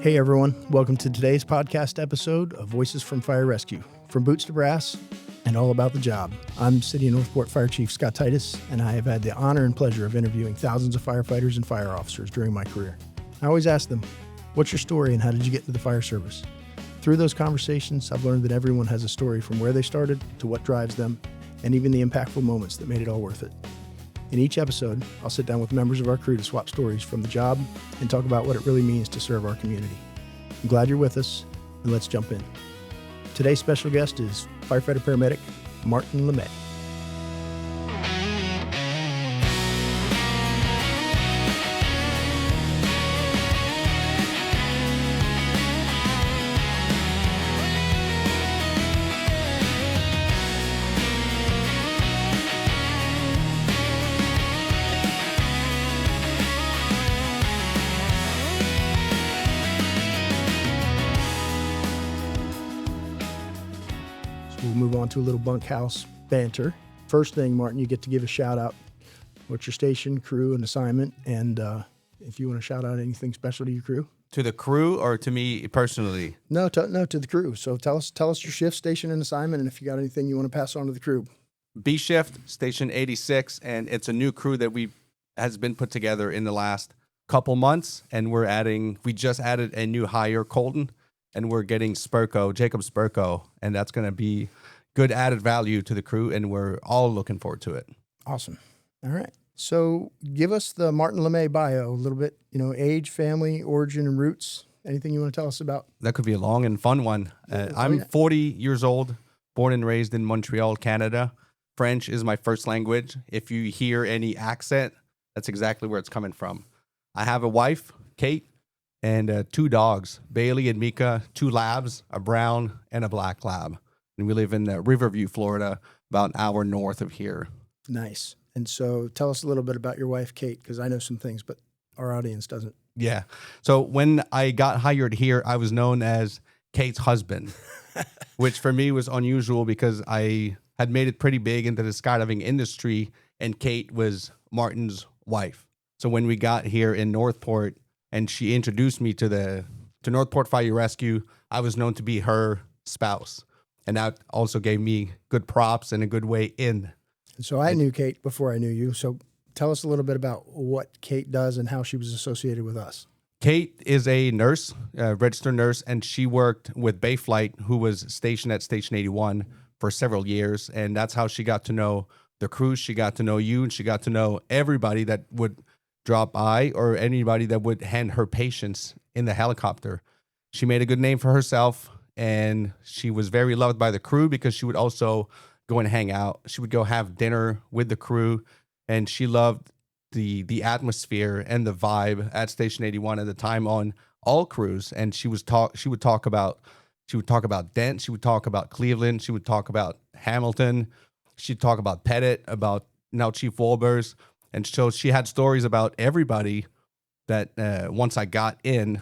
Hey everyone, welcome to today's podcast episode of Voices from Fire Rescue, from boots to brass and all about the job. I'm City of Northport Fire Chief Scott Titus, and I have had the honor and pleasure of interviewing thousands of firefighters and fire officers during my career. I always ask them, what's your story and how did you get into the fire service? Through those conversations, I've learned that everyone has a story from where they started to what drives them, and even the impactful moments that made it all worth it. In each episode, I'll sit down with members of our crew to swap stories from the job and talk about what it really means to serve our community. I'm glad you're with us, and let's jump in. Today's special guest is Firefighter Paramedic Martin Lemay. We'll move on to a little bunkhouse banter. First thing, Martin, you get to give a shout out. What's your station, crew, and assignment? And if you want to shout out anything special to your crew. To the crew or to me personally? No, to the crew. So tell us your shift, station, and assignment, and if you got anything you want to pass on to the crew. B shift, station 86, and it's a new crew that has been put together in the last couple months, and we just added a new hire, Colton, and we're getting Jacob Spurko, and that's going to be good added value to the crew, and we're all looking forward to it. Awesome. All right. So give us the Martin Lemay bio a little bit, age, family, origin, and roots. Anything you want to tell us about? That could be a long and fun one. I'm 40 years old, born and raised in Montreal, Canada. French is my first language. If you hear any accent, that's exactly where it's coming from. I have a wife, Kate, and two dogs, Bailey and Mika, two labs, a brown and a black lab. And we live in Riverview, Florida, about an hour north of here. Nice. And so tell us a little bit about your wife, Kate, because I know some things, but our audience doesn't. Yeah. So when I got hired here, I was known as Kate's husband, which for me was unusual because I had made it pretty big into the skydiving industry, and Kate was Martin's wife. So when we got here in Northport, and she introduced me to Northport Fire Rescue, I was known to be her spouse. And that also gave me good props and a good way in. So I knew Kate before I knew you. So tell us a little bit about what Kate does and how she was associated with us. Kate is a nurse, a registered nurse, and she worked with Bayflight, who was stationed at Station 81 for several years. And that's how she got to know the crew. She got to know you, and she got to know everybody that would drop by or anybody that would hand her patients in the helicopter. She made a good name for herself, and she was very loved by the crew because she would also go and hang out. She would go have dinner with the crew, and she loved the atmosphere and the vibe at Station 81 at the time on all crews. And she would talk about Dent, she would talk about Cleveland, she would talk about Hamilton, she'd talk about Pettit, about now Chief Wolbers. And so she had stories about everybody that once I got in,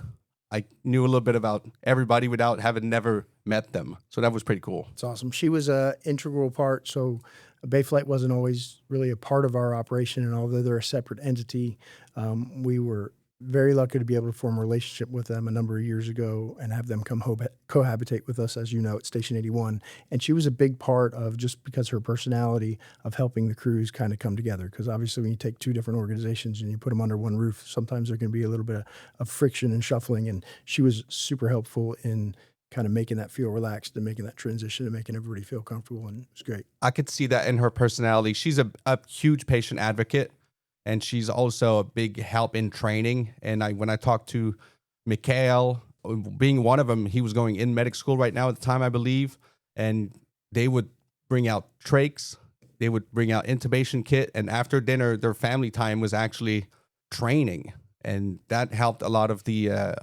I knew a little bit about everybody without having never met them. So that was pretty cool. It's awesome. She was an integral part. So Bayflight wasn't always really a part of our operation. And although they're a separate entity, we were very lucky to be able to form a relationship with them a number of years ago and have them come cohabitate with us, as you know, at Station 81. And she was a big part of, just because her personality, of helping the crews kind of come together. Because obviously when you take two different organizations and you put them under one roof, sometimes there can be a little bit of friction and shuffling. And she was super helpful in kind of making that feel relaxed and making that transition and making everybody feel comfortable. And it was great. I could see that in her personality. She's a huge patient advocate. And she's also a big help in training. And when I talked to Mikhail, being one of them, he was going in medic school right now at the time, I believe. And they would bring out trachs. They would bring out intubation kit. And after dinner, their family time was actually training. And that helped a lot of the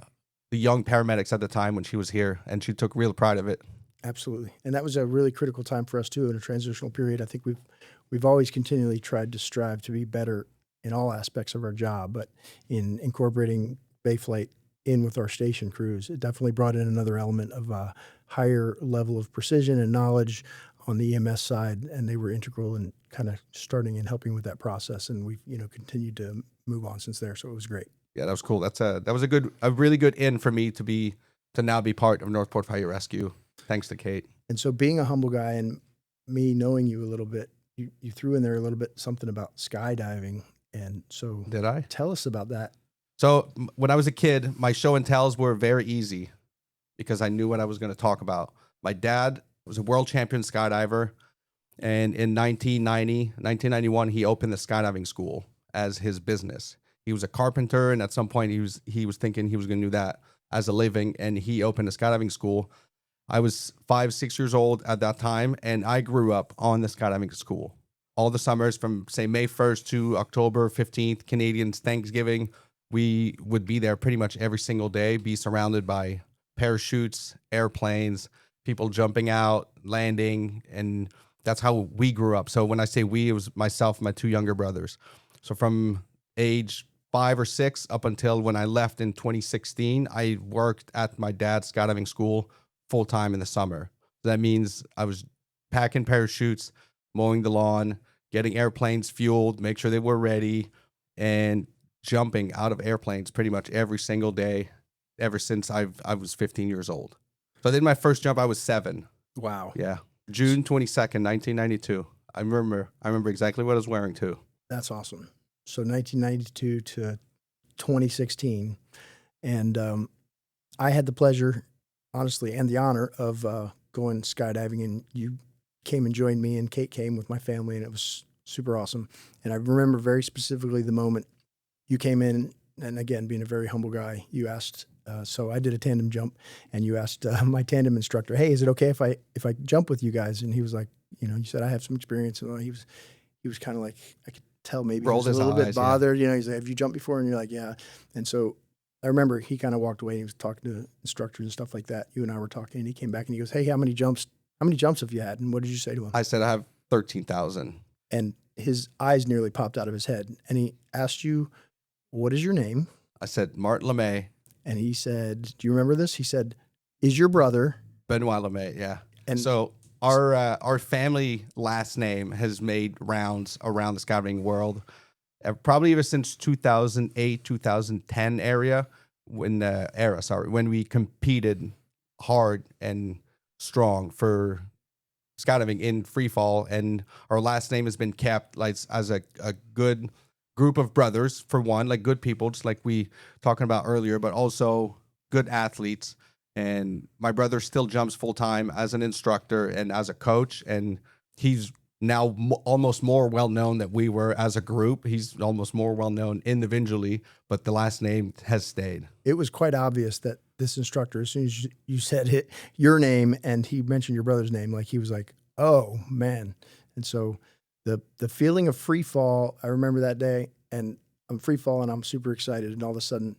young paramedics at the time when she was here. And she took real pride of it. Absolutely. And that was a really critical time for us, too, in a transitional period. I think we've always continually tried to strive to be better in all aspects of our job, but in incorporating Bayflight in with our station crews, it definitely brought in another element of a higher level of precision and knowledge on the EMS side, and they were integral in kind of starting and helping with that process. And we've, continued to move on since there. So it was great. Yeah, that was cool. That was a really good in for me to now be part of Northport Fire Rescue. Thanks to Kate. And so being a humble guy and me knowing you a little bit, you threw in there a little bit something about skydiving. And so Did I? tell us about that. So when I was a kid, my show and tells were very easy because I knew what I was going to talk about. My dad was a world champion skydiver. And in 1991, he opened the skydiving school as his business. He was a carpenter, and at some point he was thinking he was going to do that as a living, and he opened a skydiving school. I was 5, 6 years old at that time, and I grew up on the skydiving school. All the summers from, say, May 1st to October 15th, Canadians, Thanksgiving, we would be there pretty much every single day, be surrounded by parachutes, airplanes, people jumping out, landing, and that's how we grew up. So when I say we, it was myself and my 2 younger brothers. So from age 5 or 6 up until when I left in 2016, I worked at my dad's skydiving school full time in the summer. So that means I was packing parachutes, mowing the lawn, getting airplanes fueled, make sure they were ready, and jumping out of airplanes pretty much every single day ever since I was 15 years old. So I did my first jump, I was 7. Wow. Yeah. June 22nd, 1992. I remember exactly what I was wearing too. That's awesome. So 1992 to 2016. And I had the pleasure, honestly, and the honor of going skydiving, and you came and joined me, and Kate came with my family, and it was super awesome. And I remember very specifically the moment you came in, and again, being a very humble guy, you asked, so I did a tandem jump, and you asked my tandem instructor, hey, is it okay if I jump with you guys? And he was like, you said, I have some experience. And he was kind of like, I could tell maybe he was a little bit bothered. Yeah. He's like, have you jumped before? And you're like, yeah. And so I remember he kind of walked away, and he was talking to instructors and stuff like that. You and I were talking, and he came back and he goes, hey, how many jumps have you had? And what did you say to him? I said, I have 13,000. And his eyes nearly popped out of his head. And he asked you, what is your name? I said, Martin Lemay. And he said, do you remember this? He said, is your brother Benoit Lemay, yeah. And so our family last name has made rounds around the skydiving world, probably ever since 2008, 2010 when we competed hard and strong for skydiving in free fall, and our last name has been kept like as a good group of brothers, for one, like good people, just like we talking about earlier, but also good athletes. And my brother still jumps full time as an instructor and as a coach, and he's now almost more well known than we were as a group. He's almost more well known individually, but the last name has stayed. It was quite obvious that this instructor, as soon as you said your name and he mentioned your brother's name, like he was like, oh man. And so the feeling of free fall, I remember that day, and I'm free falling, I'm super excited, and all of a sudden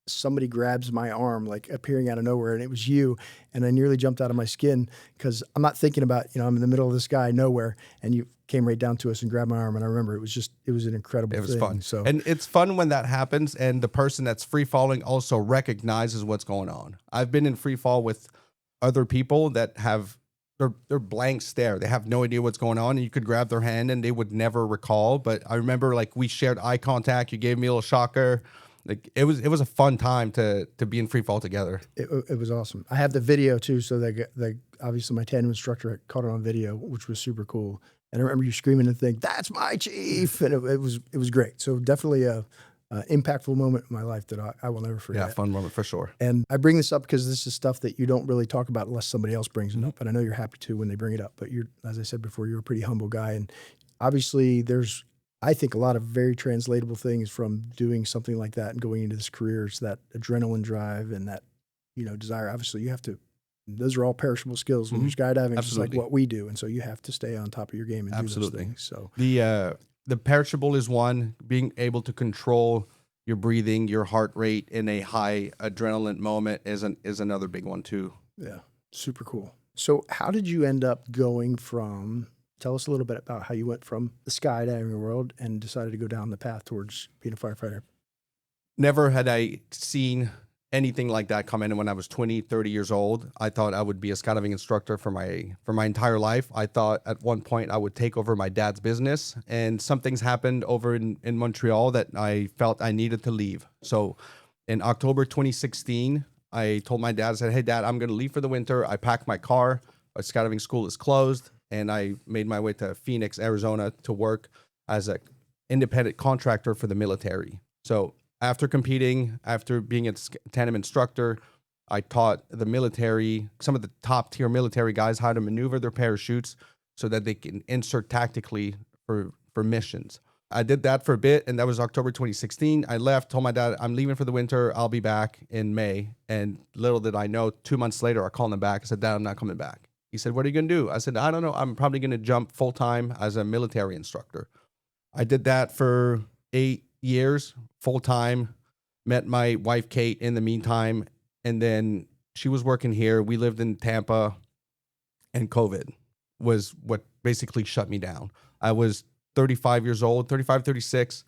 somebody grabs my arm, like appearing out of nowhere, and it was you, and I nearly jumped out of my skin because I'm not thinking about, I'm in the middle of the sky, nowhere, and you came right down to us and grabbed my arm, and I remember it was an incredible thing. It was fun. So, and it's fun when that happens, and the person that's free falling also recognizes what's going on. I've been in free fall with other people that have they're blank stare. They have no idea what's going on, and you could grab their hand and they would never recall. But I remember, like, we shared eye contact. You gave me a little shocker. Like, it was a fun time to be in free fall together. It was awesome. I have the video too, so they obviously my tandem instructor caught it on video, which was super cool. And I remember you screaming and thinking, "That's my chief!" And it was great. So definitely a impactful moment in my life that I will never forget. Yeah, fun moment for sure. And I bring this up because this is stuff that you don't really talk about unless somebody else brings it up. And I know you're happy to when they bring it up. But as I said before, you're a pretty humble guy, and obviously there's, I think, a lot of very translatable things from doing something like that and going into this career. It's that adrenaline drive and that, desire. Obviously, you have to, those are all perishable skills. When you're skydiving, it's just like what we do. And so you have to stay on top of your game and do those things. So the perishable is one, being able to control your breathing, your heart rate in a high adrenaline moment is another big one too. Yeah, super cool. So how did you end up going from, tell us a little bit about how you went from the skydiving world and decided to go down the path towards being a firefighter? Never had I seen anything like that come in. And when I was 20, 30 years old, I thought I would be a skydiving instructor for my entire life. I thought at one point I would take over my dad's business, and some things happened over in Montreal that I felt I needed to leave. So in October 2016, I told my dad, I said, "Hey Dad, I'm going to leave for the winter." I packed my car. My skydiving school is closed, and I made my way to Phoenix, Arizona to work as an independent contractor for the military. So after competing, after being a tandem instructor, I taught the military, some of the top tier military guys, how to maneuver their parachutes so that they can insert tactically for missions. I did that for a bit, and that was October 2016. I left, told my dad, "I'm leaving for the winter. I'll be back in May." And little did I know, 2 months later, I called him back. I said, "Dad, I'm not coming back." He said, "What are you going to do?" I said, "I don't know. I'm probably going to jump full-time as a military instructor." I did that for 8 years, full-time. Met my wife, Kate, in the meantime. And then she was working here. We lived in Tampa, and COVID was what basically shut me down. I was 35 years old, 35, 36.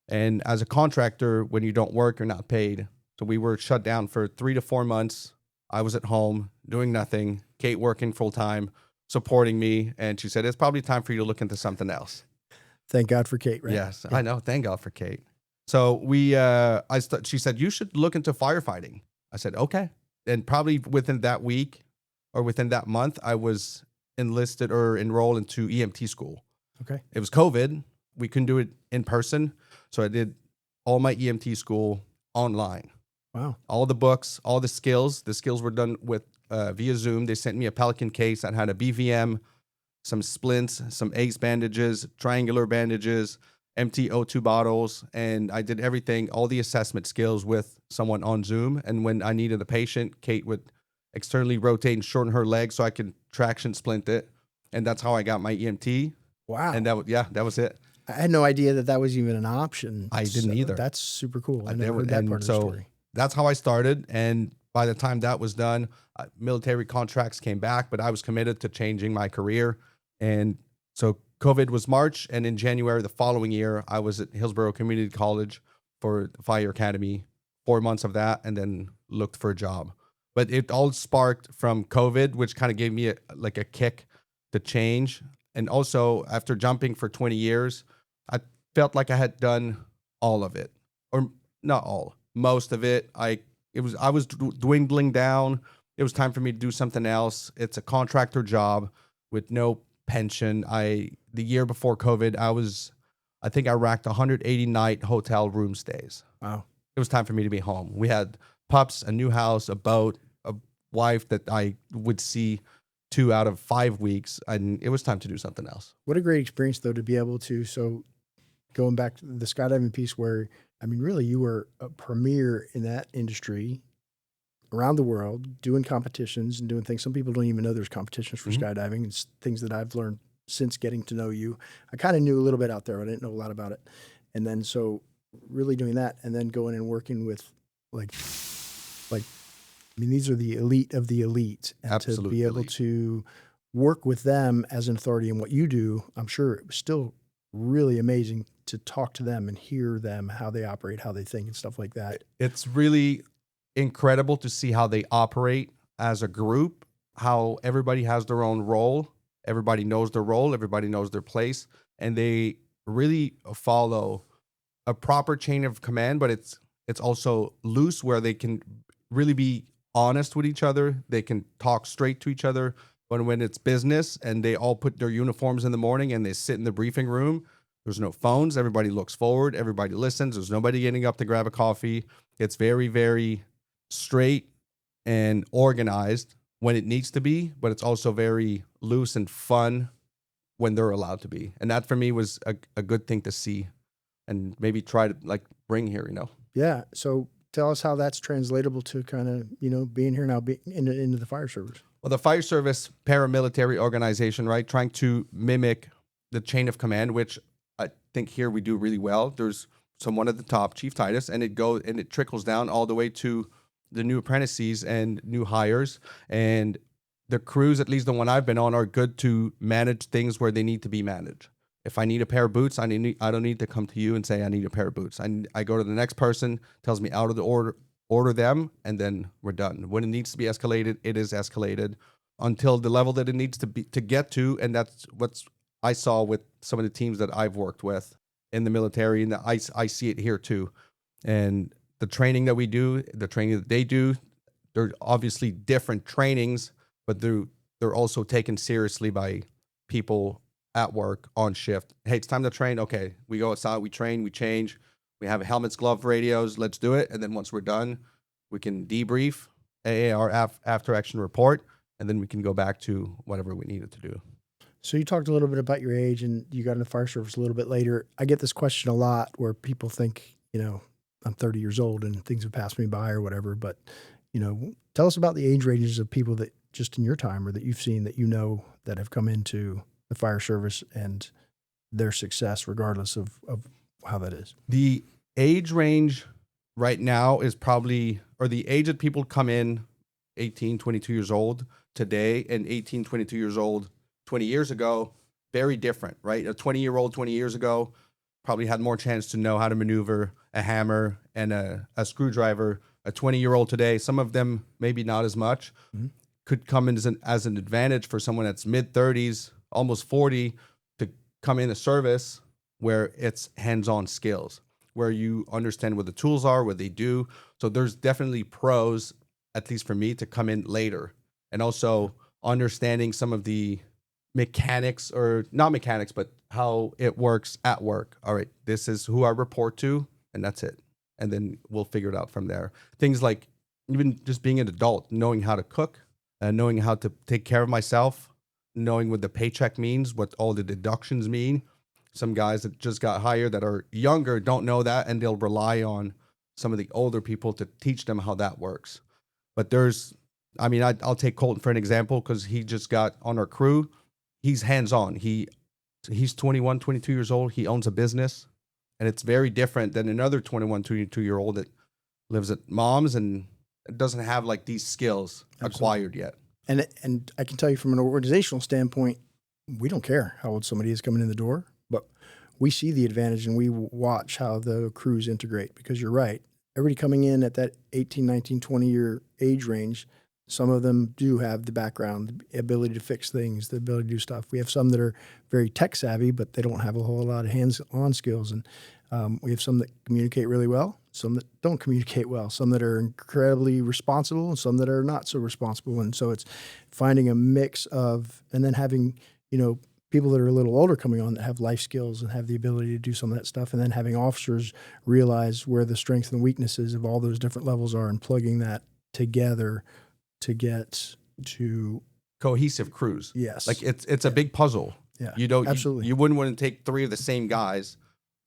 And as a contractor, when you don't work, you're not paid. So we were shut down for 3 to 4 months. I was at home doing nothing. Kate working full-time, supporting me. And she said, "It's probably time for you to look into something else." Thank God for Kate, right? Yes, Yeah. I know. Thank God for Kate. So she said, "You should look into firefighting." I said, "Okay." And probably within that week or within that month, I was enlisted or enrolled into EMT school. Okay. It was COVID. We couldn't do it in person. So I did all my EMT school online. Wow. All the books, all the skills. The skills were done with via Zoom. They sent me a Pelican case that had a BVM, some splints, some ACE bandages, triangular bandages, empty O2 bottles, and I did everything, all the assessment skills with someone on Zoom. And when I needed a patient, Kate would externally rotate and shorten her legs so I could traction splint it. And that's how I got my EMT. Wow. And that was it. I had no idea that was even an option. I didn't either. That's super cool. I There never was- heard that and part of the so story. That's how I started. And by the time that was done, military contracts came back, but I was committed to changing my career. And so COVID was March, and in January the following year, I was at Hillsborough Community College for the Fire Academy, 4 months of that, and then looked for a job. But it all sparked from COVID, which kind of gave me a kick to change. And also, after jumping for 20 years, I felt like I had done all of it, or not all, most of it. I was dwindling down. It was time for me to do something else. It's a contractor job with no pension. The year before COVID, I think I racked 180 night hotel room stays. Wow. It was time for me to be home. We had pups, a new house, a boat, a wife that I would see 2 out of 5 weeks, and it was time to do something else. What a great experience, though, to be able to, so going back to the skydiving piece where, I mean, really you were a premier in that industry around the world, doing competitions and doing things. Some people don't even know there's competitions for skydiving. It's things that I've learned since getting to know you. I kind of knew a little bit out there, but I didn't know a lot about it. And then so really doing that and then going and working with like I mean, these are the elite of the elite. And Absolute to be able elite. to work with them as an authority in what you do, I'm sure it was still really amazing to talk to them and hear them, how they operate, how they think and stuff like that. It's really incredible to see how they operate as a group, how everybody has their own role. Everybody knows their role. Everybody knows their place. And they really follow a proper chain of command, but it's also loose where they can really be honest with each other. They can talk straight to each other. But when it's business and they all put their uniforms in the morning and they sit in the briefing room, there's no phones. Everybody looks forward. Everybody listens. There's nobody getting up to grab a coffee. It's very, very straight and organized when it needs to be, but it's also very loose and fun when they're allowed to be. And that for me was a good thing to see and maybe try to bring here, Yeah. So tell us how that's translatable to kind of, being here now, into the fire service. Well, the fire service paramilitary organization, right? Trying to mimic the chain of command, which I think here we do really well. There's someone at the top, Chief Titus, and it trickles down all the way to the new apprentices and new hires. And the crews, at least the one I've been on, are good to manage things where they need to be managed. If I need a pair of boots, I don't need to come to you and say I need a pair of boots. I go to the next person, tells me out of the order them, and then we're done. When it needs to be escalated, it is escalated until the level that it needs to get to. And that's what I saw with some of the teams that I've worked with in the military, and I see it here too. And the training that we do, the training that they do, they're obviously different trainings, but they're also taken seriously by people at work on shift. Hey, it's time to train. Okay, we go outside, we train, we change, we have helmets, gloves, radios. Let's do it. And then once we're done, we can debrief, AAR after action report, and then we can go back to whatever we needed to do. So you talked a little bit about your age, and you got in the fire service a little bit later. I get this question a lot where people think, I'm 30 years old and things have passed me by or whatever. But, tell us about the age ranges of people that just in your time or that you've seen that that have come into the fire service and their success, regardless of how that is. The age range right now is probably, or the age that people come in 18, 22 years old today and 18, 22 years old 20 years ago, very different, right? A 20-year-old 20 years ago probably had more chance to know how to maneuver a hammer and a screwdriver. A 20-year-old today, some of them maybe not as much, could come in as an advantage for someone that's mid-30s, almost 40, to come in a service where it's hands-on skills, where you understand what the tools are, what they do. So there's definitely pros, at least for me, to come in later. And also understanding some of the mechanics, or not mechanics, but how it works at work. All right, this is who I report to, and that's it. And then we'll figure it out from there. Things like even just being an adult, knowing how to cook, knowing how to take care of myself, knowing what the paycheck means, what all the deductions mean. Some guys that just got hired that are younger don't know that, and they'll rely on some of the older people to teach them how that works. But I'll take Colton for an example because he just got on our crew. He's hands-on. He's 21, 22 years old. He owns a business, and it's very different than another 21, 22-year-old that lives at mom's and doesn't have like these skills acquired yet. And I can tell you from an organizational standpoint, we don't care how old somebody is coming in the door, but we see the advantage and we watch how the crews integrate, because you're right. Everybody coming in at that 18, 19, 20-year age range, some of them do have the background, the ability to fix things, the ability to do stuff. We have some that are very tech savvy, but they don't have a whole lot of hands-on skills. And we have some that communicate really well, some that don't communicate well, some that are incredibly responsible, and some that are not so responsible. And so it's finding a mix of, and then having, people that are a little older coming on that have life skills and have the ability to do some of that stuff, and then having officers realize where the strengths and weaknesses of all those different levels are and plugging that together to get to cohesive crews. Yes. Like it's a big puzzle. Yeah. Absolutely. You wouldn't want to take 3 of the same guys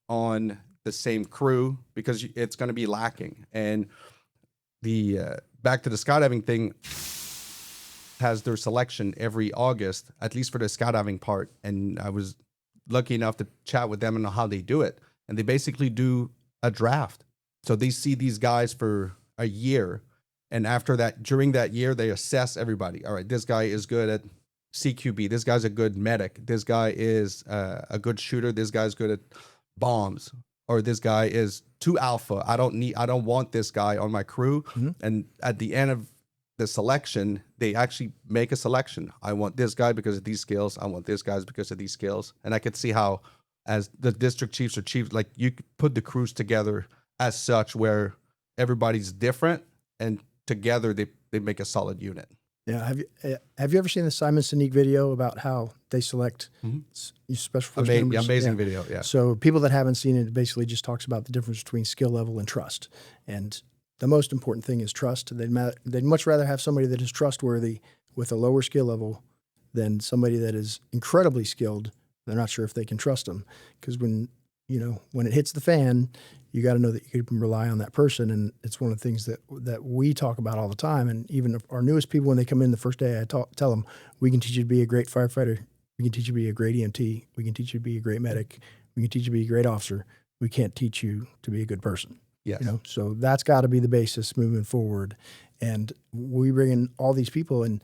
on the same crew because it's going to be lacking. And the back to the skydiving thing, has their selection every August, at least for the skydiving part. And I was lucky enough to chat with them and know how they do it. And they basically do a draft. So they see these guys for a year. And after that, during that year, they assess everybody. All right, this guy is good at CQB. This guy's a good medic. This guy is a good shooter. This guy's good at bombs. Or this guy is too alpha. I don't want this guy on my crew. Mm-hmm. And at the end of the selection, they actually make a selection. I want this guy because of these skills. I want this guy because of these skills. And I could see how, as the district chiefs or chiefs, like you could put the crews together as such where everybody's different and together they make a solid unit. Yeah. Have you ever seen the Simon Sinek video about how they select special forces members? Amazing video, yeah. So people that haven't seen it, basically just talks about the difference between skill level and trust. And the most important thing is trust. They'd much rather have somebody that is trustworthy with a lower skill level than somebody that is incredibly skilled. They're not sure if they can trust them, because when it hits the fan, you got to know that you can rely on that person. And it's one of the things that we talk about all the time. And even our newest people, when they come in the first day, I tell them, we can teach you to be a great firefighter. We can teach you to be a great EMT. We can teach you to be a great medic. We can teach you to be a great officer. We can't teach you to be a good person. Yes. So that's got to be the basis moving forward. And we bring in all these people and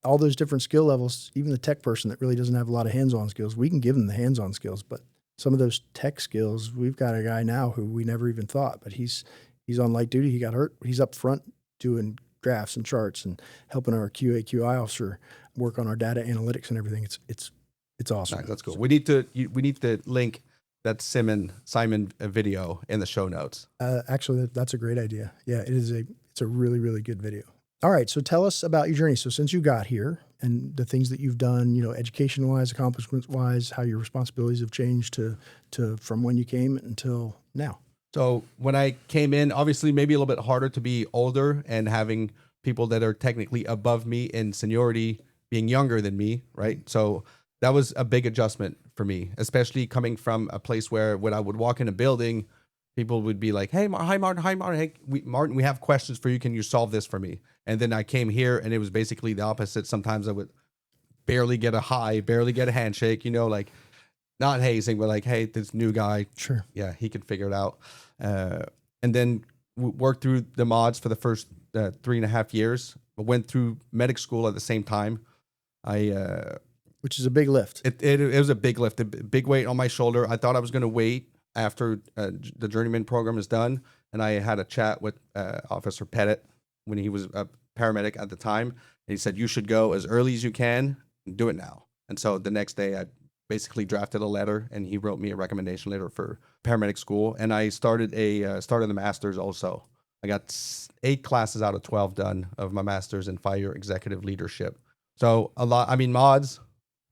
all those different skill levels, even the tech person that really doesn't have a lot of hands-on skills, we can give them the hands-on skills, but some of those tech skills, we've got a guy now who we never even thought, but he's He's on light duty. He got hurt. He's up front doing graphs and charts and helping our QA/QI officer work on our data analytics and everything. It's awesome. Nice, that's cool. We need to link that Simon video in the show notes. Actually, that's a great idea. Yeah, it's a really, really good video. All right, so tell us about your journey. So since you got here and the things that you've done, education-wise, accomplishments-wise, how your responsibilities have changed to from when you came until now. So when I came in, obviously maybe a little bit harder to be older and having people that are technically above me in seniority being younger than me, right? So that was a big adjustment for me, especially coming from a place where when I would walk in a building, people would be like, "Hey, hi, Martin. Hey, Martin, we have questions for you. Can you solve this for me?" And then I came here and it was basically the opposite. Sometimes I would barely get a hi, barely get a handshake, like not hazing, but like, "Hey, this new guy, sure, yeah, he can figure it out." And then worked through the mods for the first 3.5 years. I went through medic school at the same time. Which is a big lift. It was a big lift, a big weight on my shoulder. I thought I was going to wait after the journeyman program is done. And I had a chat with Officer Pettit when he was a paramedic at the time. And he said, "You should go as early as you can and do it now." And so the next day I basically drafted a letter and he wrote me a recommendation letter for paramedic school. And I started the master's also. I got 8 classes out of 12 done of my master's in fire executive leadership. So mods,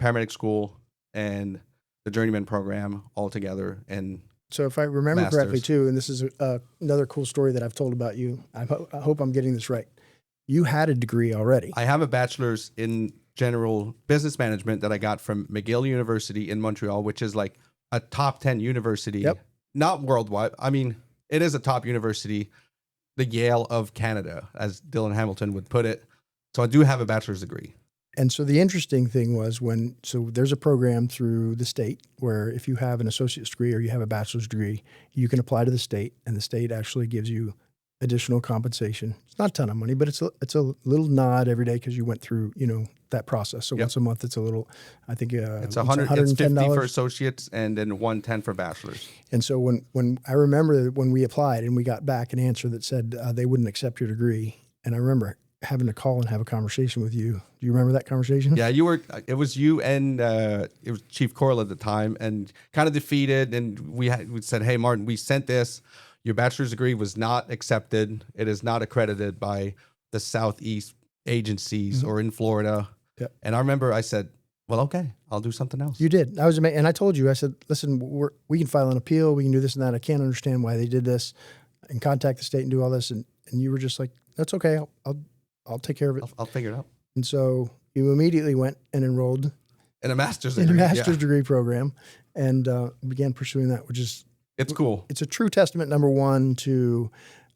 paramedic school, and the journeyman program all together. And so if I remember masters. correctly too, and this is another cool story that I've told about you, I hope I'm getting this right. You had a degree already. I have a bachelor's in general business management that I got from McGill University in Montreal, which is like a top 10 university, Yep. Not worldwide. I mean, it is a top university, the Yale of Canada, as Dylan Hamilton would put it. So I do have a bachelor's degree. And so the interesting thing was so there's a program through the state where if you have an associate's degree or you have a bachelor's degree, you can apply to the state and the state actually gives you additional compensation. It's not a ton of money, but it's a little nod every day because you went through, that process. So once a month, it's a little, I think it's $150 for associates and then $110 for bachelors. And so when I remember when we applied and we got back an answer that said they wouldn't accept your degree. And I remember having to call and have a conversation with you. Do you remember that conversation? Yeah, it was you and it was Chief Coral at the time and kind of defeated. And we said, "Hey, Martin, we sent this. Your bachelor's degree was not accepted. It is not accredited by the Southeast agencies or in Florida." Yep. And I remember I said, "Well, okay, I'll do something else." You did. I was amazed. And I told you, I said, "Listen, we can file an appeal. We can do this and that. I can't understand why they did this and contact the state and do all this." And you were just like, "That's okay. I'll take care of it. I'll figure it out." And so you immediately went and enrolled in a master's degree program and began pursuing that, which is it's cool. It's a true testament, number one, to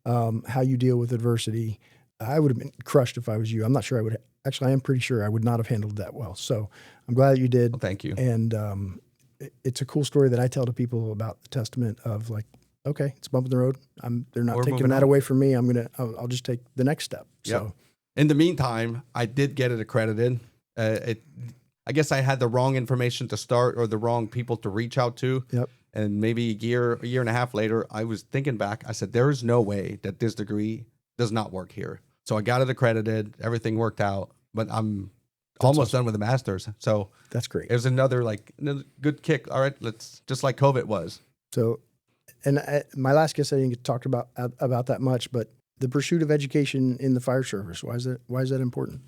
how you deal with adversity. I would have been crushed if I was you. I'm not sure I would. Actually, I am pretty sure I would not have handled that well. So I'm glad that you did. Well, thank you. And it's a cool story that I tell to people about the testament of like, okay, it's a bump in the road. They're not taking that away from me. I'll just take the next step. So. Yep. In the meantime, I did get it accredited. I guess I had the wrong information to start or the wrong people to reach out to. Yep. And maybe a year and a half later, I was thinking back. I said, there is no way that this degree does not work here. So I got it accredited. Everything worked out. But I'm almost done with the master's. So that's great. It was another good kick. All right, let's just like COVID was. So, and my last guest, I didn't get talked about that much, but the pursuit of education in the fire service. Why is that important?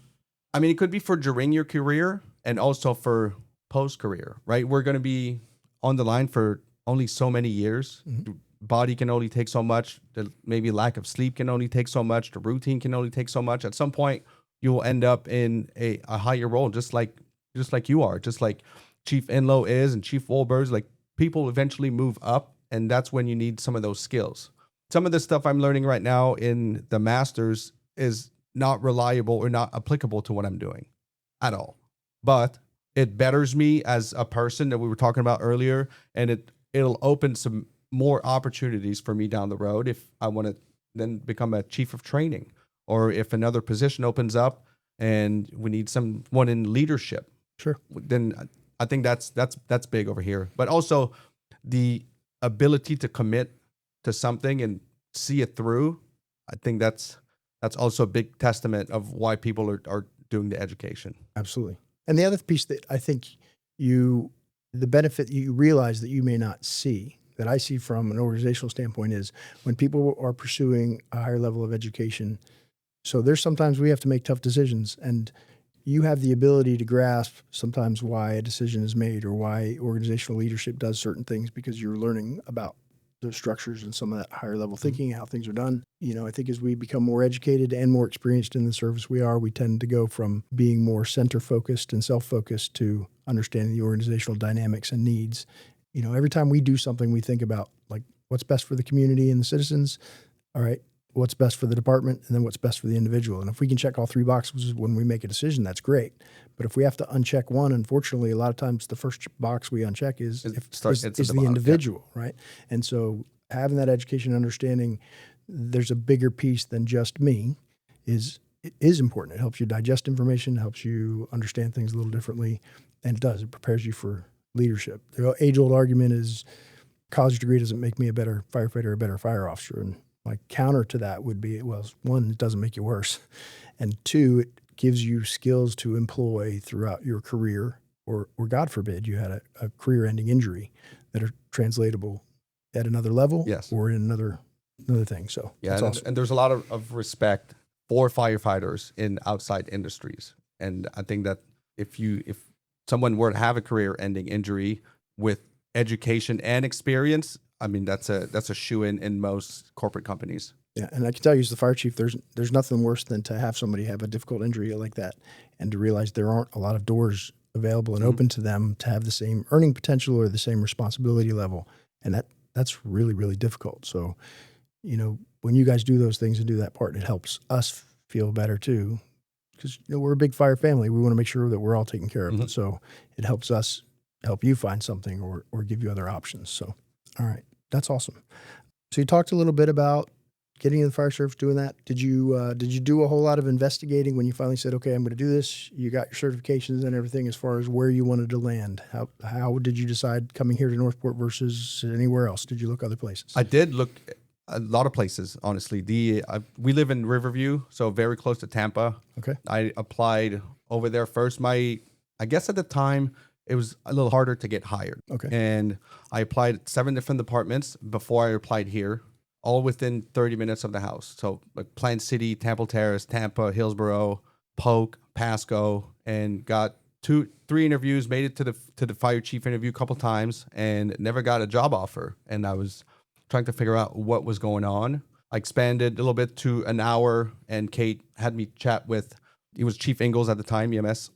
I mean, it could be for during your career and also for post-career, right? We're going to be on the line for only so many years. Mm-hmm. Body can only take so much. The maybe lack of sleep can only take so much. The routine can only take so much. At some point, you will end up in a higher role, just like you are, just like Chief Enlow is and Chief Wolber's. Like people eventually move up, and that's when you need some of those skills. Some of the stuff I'm learning right now in the master's is not reliable or not applicable to what I'm doing at all. But it betters me as a person that we were talking about earlier, and it'll open some more opportunities for me down the road if I want to then become a chief of training, or if another position opens up and we need someone in leadership. Sure. Then I think that's big over here. But also the ability to commit to something and see it through, I think that's also a big testament of why people are doing the education. Absolutely. And the other piece that I think the benefit you realize that you may not see, that I see from an organizational standpoint, is when people are pursuing a higher level of education. So there's sometimes we have to make tough decisions, and you have the ability to grasp sometimes why a decision is made or why organizational leadership does certain things, because you're learning about the structures and some of that higher level thinking, how things are done. I think as we become more educated and more experienced in the service we tend to go from being more center focused and self-focused to understanding the organizational dynamics and needs. Every time we do something, we think about like what's best for the community and the citizens. All right, what's best for the department, and then what's best for the individual. And if we can check all three boxes when we make a decision, that's great. But if we have to uncheck one, unfortunately, a lot of times the first box we uncheck is the individual, right? And so having that education understanding, there's a bigger piece than just me, is important. It helps you digest information, helps you understand things a little differently, and it does. It prepares you for leadership. The age-old argument is college degree doesn't make me a better firefighter or a better fire officer. And my counter to that would be, well, one, it doesn't make you worse. And two, it gives you skills to employ throughout your career, or God forbid, you had a career-ending injury that are translatable at another level, yes, or in another thing. So yeah, that's awesome. And there's a lot of respect for firefighters in outside industries. And I think that if someone were to have a career-ending injury with education and experience, I mean, that's a shoo-in in most corporate companies. Yeah, and I can tell you as the fire chief, there's nothing worse than to have somebody have a difficult injury like that and to realize there aren't a lot of doors available and open to them to have the same earning potential or the same responsibility level. And that's really, really difficult. So, when you guys do those things and do that part, it helps us feel better too, because we're a big fire family. We want to make sure that we're all taken care of. So it helps us help you find something or give you other options. So, all right, that's awesome. So you talked a little bit about getting into the fire service, doing that. Did you do a whole lot of investigating when you finally said, okay, I'm going to do this? You got your certifications and everything as far as where you wanted to land. How did you decide coming here to Northport versus anywhere else? Did you look other places? I did look a lot of places, honestly. We live in Riverview, so very close to Tampa. Okay. I applied over there first. I guess at the time, it was a little harder to get hired. Okay. And I applied at 7 different departments before I applied here, all within 30 minutes of the house. So like Plant City, Temple Terrace, Tampa, Hillsborough, Polk, Pasco, and got 2-3 interviews, made it to the fire chief interview a couple times, and never got a job offer. And I was trying to figure out what was going on. I expanded a little bit to an hour, and Kate had me chat with, it was Chief Ingalls at the time, EMS.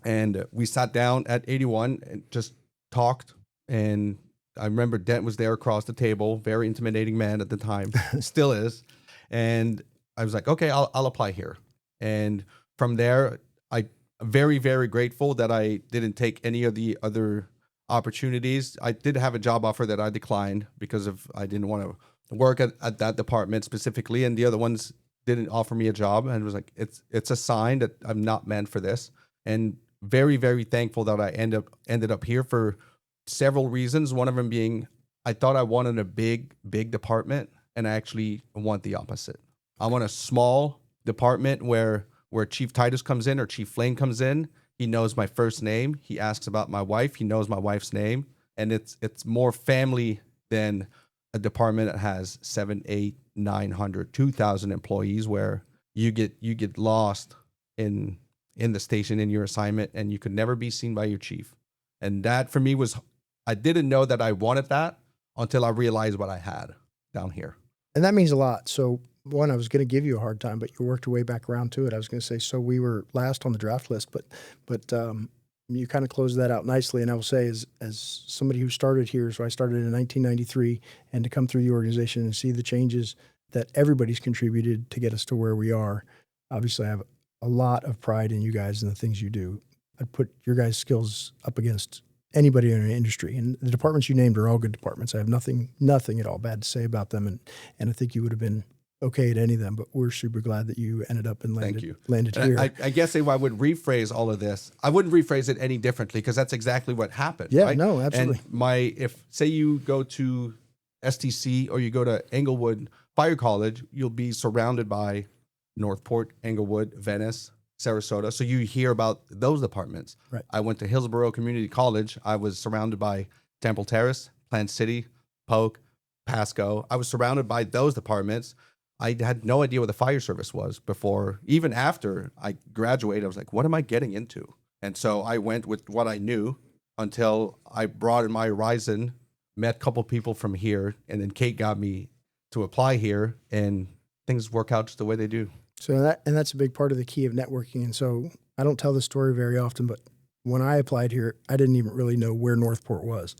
And we sat down at 81 and just talked. And I remember Dent was there across the table, very intimidating man at the time, still is. And I was like, okay, I'll apply here. And from there, I'm very, very grateful that I didn't take any of the other opportunities. I did have a job offer that I declined because I didn't want to work at that department specifically. And the other ones didn't offer me a job. And it was like, it's a sign that I'm not meant for this. And very, very thankful that I ended up here for several reasons. One of them being, I thought I wanted a big department, and I actually want the opposite. I want a small department where Chief Titus comes in or Chief Flane comes in. He knows my first name. He asks about my wife. He knows my wife's name, and it's more family than a department that has 700, 800, 900, 2,000 employees, where you get lost in the station in your assignment, and you could never be seen by your chief. And that for me was, I didn't know that I wanted that until I realized what I had down here. And that means a lot. So one, I was going to give you a hard time, but you worked your way back around to it. I was going to say, so we were last on the draft list, but you kind of closed that out nicely. And I will say, as somebody who started here, so I started in 1993, and to come through the organization and see the changes that everybody's contributed to get us to where we are, obviously I have a lot of pride in you guys and the things you do. I'd put your guys' skills up against anybody in our industry. And the departments you named are all good departments. I have nothing at all bad to say about them. And I think you would have been okay at any of them, but we're super glad that you ended up and landed here. I guess if I would rephrase all of this, I wouldn't rephrase it any differently, because that's exactly what happened. Yeah, right? No, absolutely. And if say you go to STC or you go to Englewood, fire college, you'll be surrounded by Northport, Englewood, Venice, Sarasota. So you hear about those departments. Right. I went to Hillsborough Community College. I was surrounded by Temple Terrace, Plant City, Polk, Pasco. I was surrounded by those departments. I had no idea what the fire service was before. Even after I graduated, I was like, what am I getting into? And so I went with what I knew until I broadened my horizon, met a couple people from here, and then Kate got me to apply here, and things work out just the way they do. So that's a big part of the key of networking. And so I don't tell this story very often, but when I applied here, I didn't even really know where Northport was.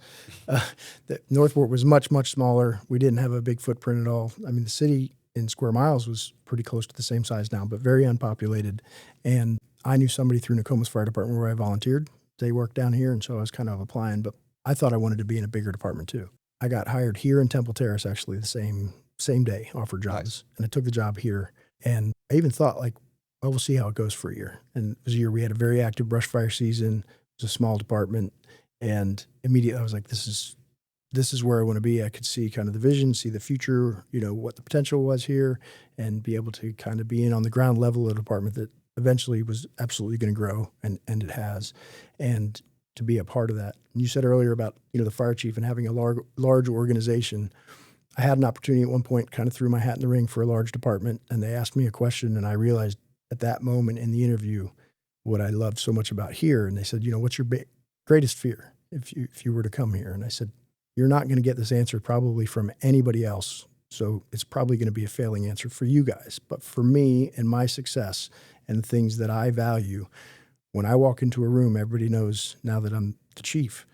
Northport was much, much smaller. We didn't have a big footprint at all. I mean, the city in square miles was pretty close to the same size now, but very unpopulated. And I knew somebody through Nokomis Fire Department where I volunteered. They worked down here, and so I was kind of applying, but I thought I wanted to be in a bigger department too. I got hired here in Temple Terrace actually the same day, offered jobs. Nice. And I took the job here. And I even thought like, well, we'll see how it goes for a year. And it was a year we had a very active brush fire season. It was a small department. And immediately I was like, this is where I want to be. I could see kind of the vision, see the future, what the potential was here, and be able to kind of be in on the ground level of a department that eventually was absolutely going to grow, and it has. And to be a part of that. And you said earlier about, the fire chief and having a large organization. I had an opportunity at one point, kind of threw my hat in the ring for a large department, and they asked me a question, and I realized at that moment in the interview what I loved so much about here. And they said, what's your greatest fear if you were to come here? And I said, you're not going to get this answer probably from anybody else, so it's probably going to be a failing answer for you guys. But for me and my success and the things that I value, when I walk into a room, everybody knows now that I'm the chief,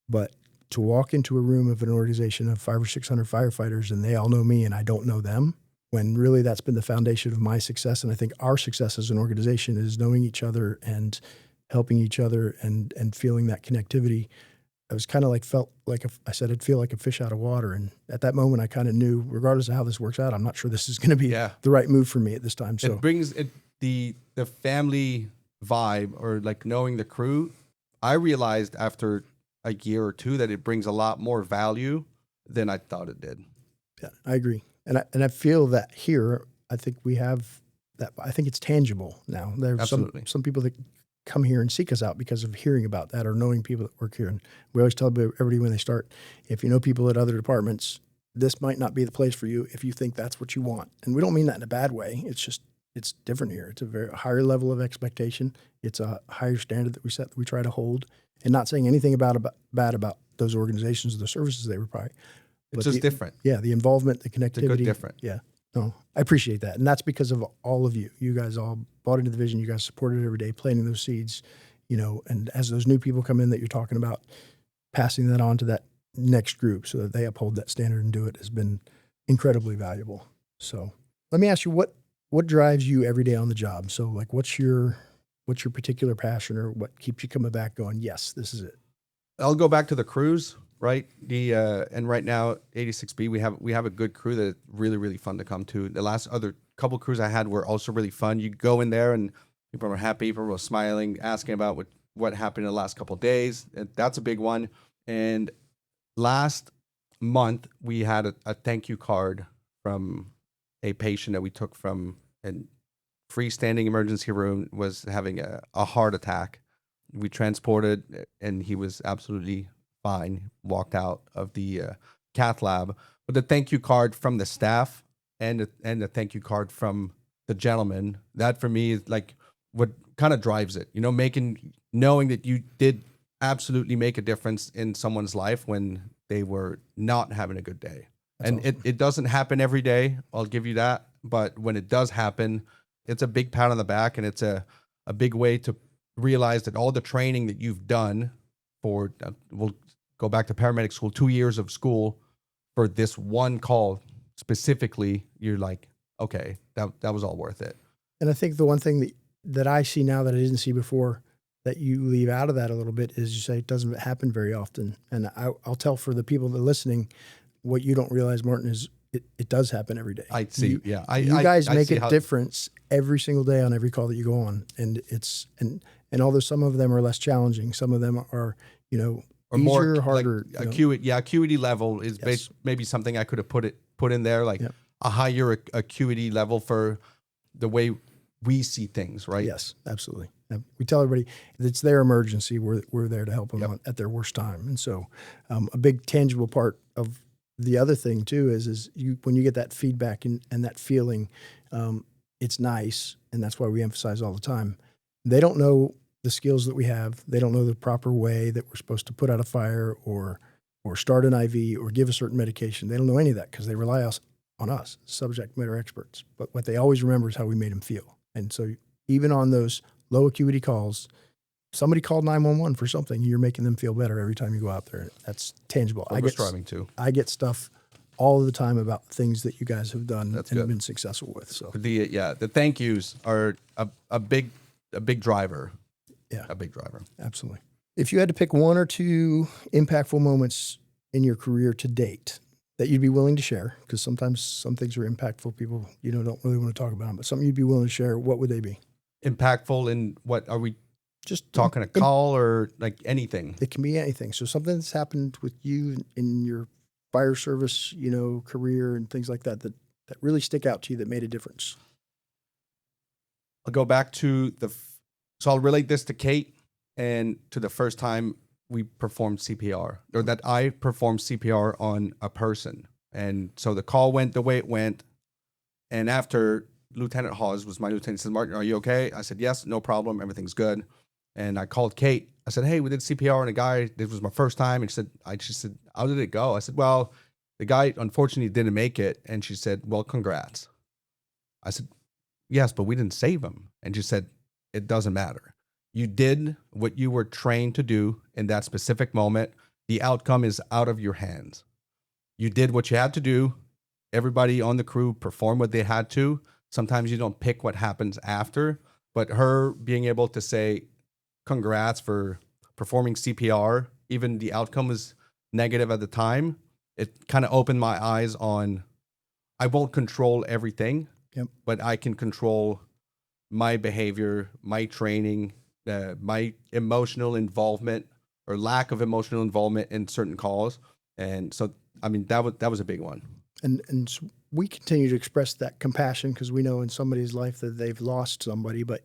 but to walk into a room of an organization of 500 or 600 firefighters and they all know me and I don't know them, when really that's been the foundation of my success. And I think our success as an organization is knowing each other and helping each other and feeling that connectivity. I was kind of like, I said, I'd feel like a fish out of water. And at that moment, I kind of knew, regardless of how this works out, I'm not sure this is going to be the right move for me at this time. So it brings the family vibe, or like knowing the crew. I realized after a year or two that it brings a lot more value than I thought it did. Yeah, I agree. And I feel that here, I think we have that. I think it's tangible now. There's some people that come here and seek us out because of hearing about that or knowing people that work here. And we always tell everybody when they start, if you know people at other departments, this might not be the place for you if you think that's what you want. And we don't mean that in a bad way. It's just, it's different here. It's a very higher level of expectation. It's a higher standard that we set, that we try to hold, and not saying anything bad about those organizations or the services they provide. It's just different. Yeah, the involvement, the connectivity. It's a good different. Yeah. No, I appreciate that. And that's because of all of you. You guys all bought into the vision. You guys supported it every day, planting those seeds, and as those new people come in that you're talking about, passing that on to that next group so that they uphold that standard and do it has been incredibly valuable. So let me ask you, what drives you every day on the job? So like, what's your particular passion, or what keeps you coming back going, yes, this is it? I'll go back to the crews, right? And right now 86B, we have a good crew that's really, really fun to come to. The last other couple crews I had were also really fun. You go in there and people are happy, people are smiling, asking about what happened in the last couple of days. That's a big one. And last month we had a thank you card from a patient that we took from a freestanding emergency room, was having a heart attack. We transported, and he was absolutely fine, walked out of the cath lab. But the thank you card from the staff and the thank you card from the gentleman, that for me is like what kind of drives it, knowing that you did absolutely make a difference in someone's life when they were not having a good day. That's and awesome. It doesn't happen every day, I'll give you that. But when it does happen, it's a big pat on the back, and it's a big way to realize that all the training that you've done for, we'll go back to paramedic school, 2 years of school, for this one call specifically, you're like, okay, that was all worth it. And I think the one thing that I see now that I didn't see before, that you leave out of that a little bit, is you say it doesn't happen very often. And I'll tell for the people that are listening, what you don't realize, Martin, is it does happen every day. I see. You guys make a difference every single day on every call that you go on. And and although some of them are less challenging, some of them are, or easier, more harder. Like acuity level is maybe something I could have put in there. Like, a higher acuity level for the way we see things, right? Yes, absolutely. We tell everybody it's their emergency. We're there to help them at their worst time. And so a big tangible part of the other thing too is when you get that feedback and that feeling, it's nice. And that's why we emphasize all the time. They don't know the skills that we have. They don't know the proper way that we're supposed to put out a fire or start an IV or give a certain medication. They don't know any of that because they rely on us, subject matter experts. But what they always remember is how we made them feel. And so even on those low acuity calls, somebody called 911 for something, you're making them feel better every time you go out there. That's tangible. We're striving to. I get stuff all of the time about things that you guys have done and good. been successful with. So The thank yous are a big driver. Yeah. A big driver. Absolutely. If you had to pick one or two impactful moments in your career to date that you'd be willing to share, because sometimes some things are impactful, people don't really want to talk about them, but something you'd be willing to share, what would they be? Impactful in what? Are we just talking a call or like anything? It can be anything. So something that's happened with you in your fire service, career and things like that really stick out to you that made a difference. I'll go back to so I'll relate this to Kate and to the first time we performed CPR, or that I performed CPR on a person. And so the call went the way it went. And after Lieutenant Hawes was my lieutenant, he said, "Martin, are you okay?" I said, "Yes, no problem. Everything's good." And I called Kate. I said, "Hey, we did CPR on a guy. This was my first time." And she said, "How did it go?" I said, "Well, the guy unfortunately didn't make it." And she said, "Well, congrats." I said, "Yes, but we didn't save him." And she said, "It doesn't matter. You did what you were trained to do in that specific moment. The outcome is out of your hands. You did what you had to do. Everybody on the crew performed what they had to. Sometimes you don't pick what happens after, but her being able to say congrats for performing CPR, even the outcome was negative at the time, it kind of opened my eyes on, I won't control everything, but I can control my behavior, my training, my emotional involvement or lack of emotional involvement in certain calls. And so, I mean, that was a big one. And we continue to express that compassion because we know in somebody's life that they've lost somebody, but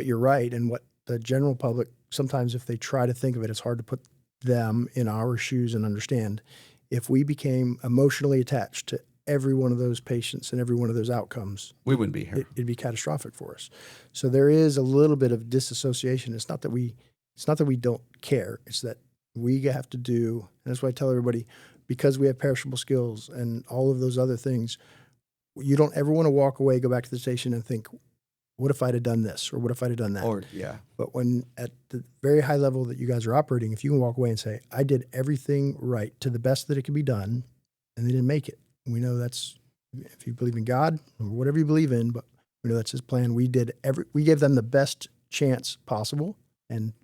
you're right. And what the general public, sometimes if they try to think of it, it's hard to put them in our shoes and understand. If we became emotionally attached to every one of those patients and every one of those outcomes, we wouldn't be here. It'd be catastrophic for us. So there is a little bit of disassociation. It's not that we don't care. It's that we have to do, and that's why I tell everybody, because we have perishable skills and all of those other things, you don't ever want to walk away, go back to the station and think, what if I'd have done this or what if I'd have done that? But when at the very high level that you guys are operating, if you can walk away and say, I did everything right to the best that it could be done, and they didn't make it. We know that's, if you believe in God or whatever you believe in, but we know that's his plan. We gave them the best chance possible. And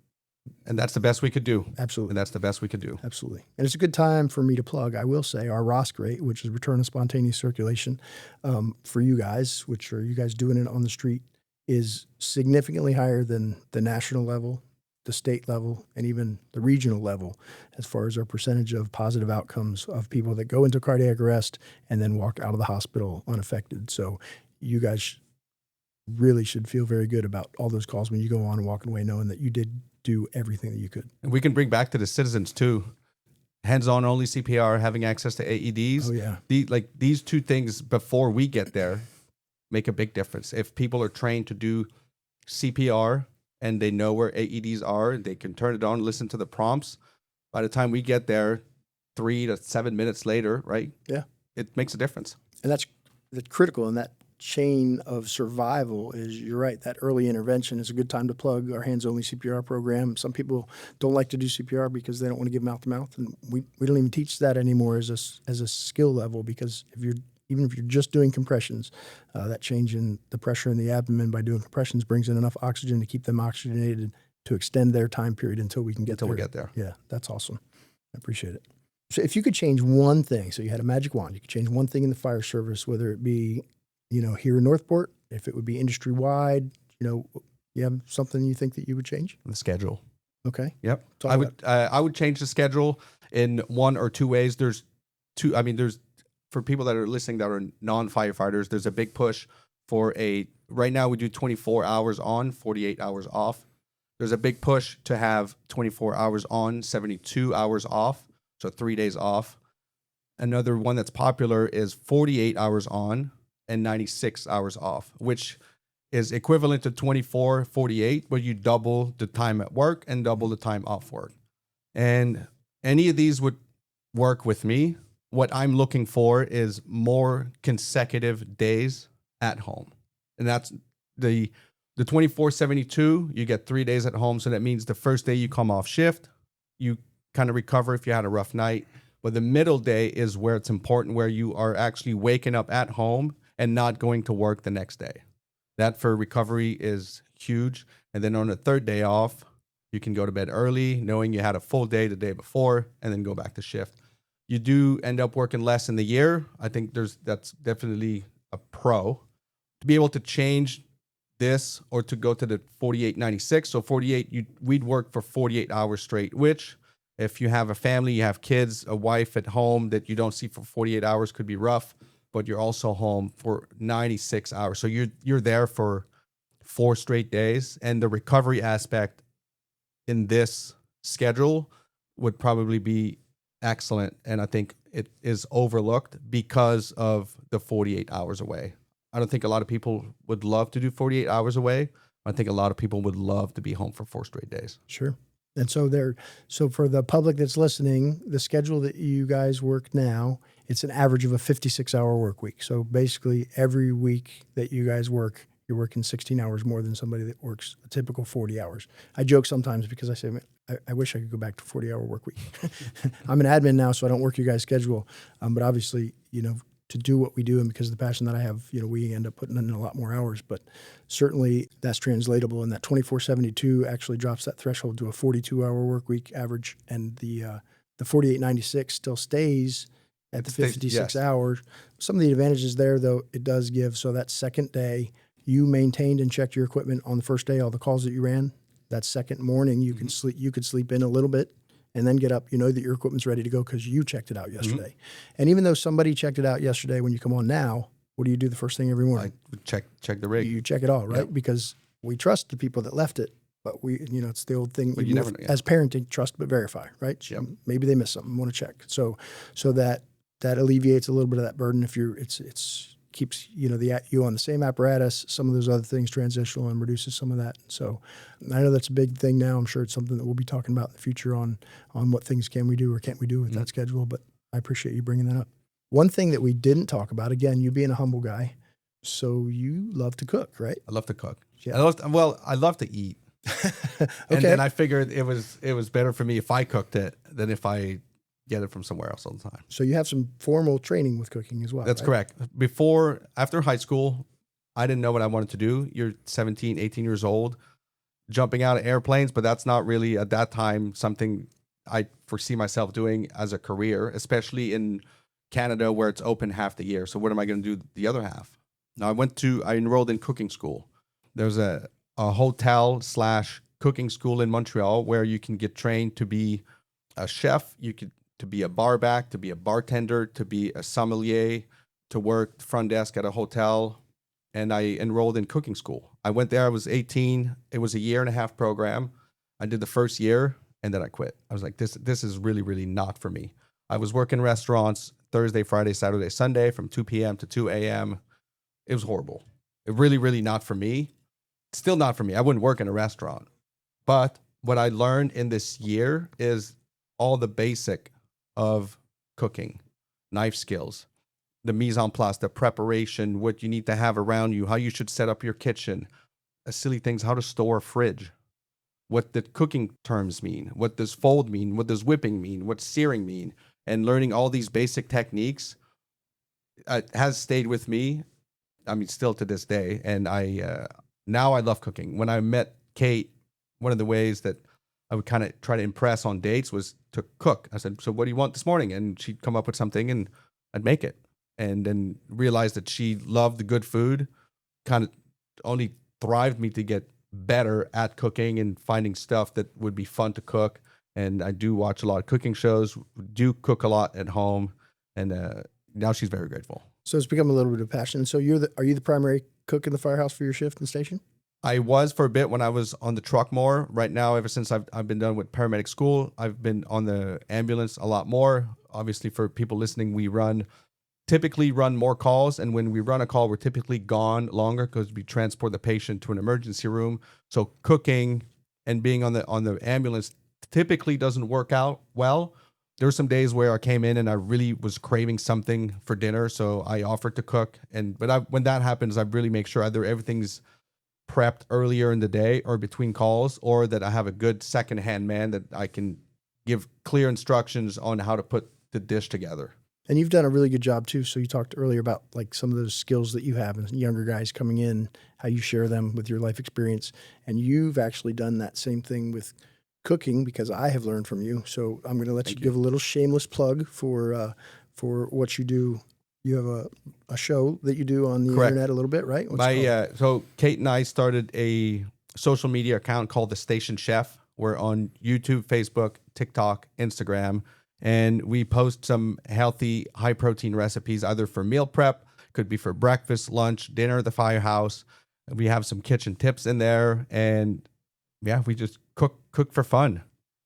that's the best we could do. Absolutely. And that's the best we could do. Absolutely. And it's a good time for me to plug, I will say, our ROSC rate, which is return of spontaneous circulation, for you guys, which are you guys doing it on the street, is significantly higher than the national level, the state level, and even the regional level, as far as our percentage of positive outcomes of people that go into cardiac arrest and then walk out of the hospital unaffected. So you guys really should feel very good about all those calls when you go on and walking away knowing that you did do everything that you could. And we can bring back to the citizens too, hands-on only CPR, having access to AEDs. Oh yeah. These two things before we get there make a big difference. If people are trained to do CPR and they know where AEDs are, they can turn it on, listen to the prompts. By the time we get there, 3 to 7 minutes later, right? Yeah. It makes a difference. And that's critical in that chain of survival is, you're right, that early intervention is a good time to plug our hands-only CPR program. Some people don't like to do CPR because they don't want to give mouth-to-mouth, and we don't even teach that anymore as a skill level, because even if you're just doing compressions, that change in the pressure in the abdomen by doing compressions brings in enough oxygen to keep them oxygenated to extend their time period until we can get there. Until we get there. Yeah, that's awesome. I appreciate it. So if you could change one thing, so you had a magic wand, you could change one thing in the fire service, whether it be, here in Northport, if it would be industry-wide, you have something you think that you would change? The schedule. Okay. Yep. I would change the schedule in one or two ways. There's for people that are listening that are non-firefighters, there's a big push for right now we do 24 hours on, 48 hours off. There's a big push to have 24 hours on, 72 hours off, so 3 days off. Another one that's popular is 48 hours on and 96 hours off, which is equivalent to 24, 48, but you double the time at work and double the time off work. And any of these would work with me. What I'm looking for is more consecutive days at home. And that's the 24/72, you get 3 days at home. So that means the first day you come off shift, you kind of recover if you had a rough night. But the middle day is where it's important, where you are actually waking up at home and not going to work the next day. That for recovery is huge. And then on the third day off, you can go to bed early, knowing you had a full day the day before, and then go back to shift. You do end up working less in the year. I think that's definitely a pro. To be able to change this or to go to the 48/96. So 48, we'd work for 48 hours straight, which if you have a family, you have kids, a wife at home that you don't see for 48 hours could be rough, but you're also home for 96 hours. So you're there for 4 straight days. And the recovery aspect in this schedule would probably be excellent. And I think it is overlooked because of the 48 hours away. I don't think a lot of people would love to do 48 hours away. I think a lot of people would love to be home for 4 straight days. Sure. And so for the public that's listening, the schedule that you guys work now, it's an average of a 56-hour work week. So basically every week that you guys work, you're working 16 hours more than somebody that works a typical 40 hours. I joke sometimes because I say, I wish I could go back to 40-hour work week. I'm an admin now, so I don't work your guys' schedule. But obviously, to do what we do and because of the passion that I have, we end up putting in a lot more hours. But certainly that's translatable, and that 24/72 actually drops that threshold to a 42-hour work week average, and the 48/96 still stays at the 56 hours. Some of the advantages there, though, it does give. So that second day, you maintained and checked your equipment on the first day, all the calls that you ran. That second morning, you can sleep. You could sleep in a little bit and then get up. You know that your equipment's ready to go because you checked it out yesterday. Mm-hmm. And even though somebody checked it out yesterday, when you come on now, what do you do the first thing every morning? I check the rig. You check it all, right? Yep. Because we trust the people that left it, but it's the old thing. As parenting, trust but verify, right? Yep. Maybe they missed something, want to check. So that alleviates a little bit of that burden. If it's keeps you on the same apparatus, some of those other things transitional and reduces some of that. So I know that's a big thing now. I'm sure it's something that we'll be talking about in the future on what things can we do or can't we do with that schedule. But I appreciate you bringing that up. One thing that we didn't talk about, again, you being a humble guy, so you love to cook, right? I love to cook. Yeah. I love to eat. Okay. And then I figured it was better for me if I cooked it than if I get it from somewhere else all the time. So you have some formal training with cooking as well. That's right? correct. After high school, I didn't know what I wanted to do. You're 17, 18 years old, jumping out of airplanes, but that's not really at that time something I foresee myself doing as a career, especially in Canada where it's open half the year. So what am I going to do the other half? Now I enrolled in cooking school. There's a hotel / cooking school in Montreal where you can get trained to be a chef. To be a barback, to be a bartender, to be a sommelier, to work front desk at a hotel. And I enrolled in cooking school. I went there, I was 18. It was a 1.5-year program. I did the first year and then I quit. I was like, this is really, really not for me. I was working restaurants Thursday, Friday, Saturday, Sunday from 2 p.m. to 2 a.m. It was horrible. It really, really not for me. Still not for me. I wouldn't work in a restaurant. But what I learned in this year is all the basic of cooking, knife skills, the mise en place, the preparation, what you need to have around you, how you should set up your kitchen, silly things, how to store a fridge, what the cooking terms mean, what does fold mean, what does whipping mean, what searing mean, and learning all these basic techniques has stayed with me. I mean, still to this day. And now I love cooking. When I met Kate, one of the ways that I would kind of try to impress on dates was to cook. I said, so what do you want this morning? And she'd come up with something and I'd make it. And then realized that she loved the good food, kind of only thrived me to get better at cooking and finding stuff that would be fun to cook. And I do watch a lot of cooking shows, do cook a lot at home. And now she's very grateful. So it's become a little bit of passion. So are you the primary cook in the firehouse for your shift and station? I was for a bit when I was on the truck more. Right now, ever since I've been done with paramedic school, I've been on the ambulance a lot more. Obviously, for people listening, we typically run more calls, and when we run a call, we're typically gone longer because we transport the patient to an emergency room. So cooking and being on the ambulance typically doesn't work out well. There were some days where I came in and I really was craving something for dinner, so I offered to cook. But when that happens, I really make sure either everything's prepped earlier in the day or between calls, or that I have a good second-hand man that I can give clear instructions on how to put the dish together. And you've done a really good job too. So you talked earlier about like some of those skills that you have and younger guys coming in, how you share them with your life experience. And you've actually done that same thing with cooking because I have learned from you. So I'm going to let you give a little shameless plug for what you do. You have a show that you do on the internet a little bit, right? So Kate and I started a social media account called The Station Chef. We're on YouTube, Facebook, TikTok, Instagram, and we post some healthy, high-protein recipes, either for meal prep, could be for breakfast, lunch, dinner at the firehouse. We have some kitchen tips in there, and yeah, we just cook for fun.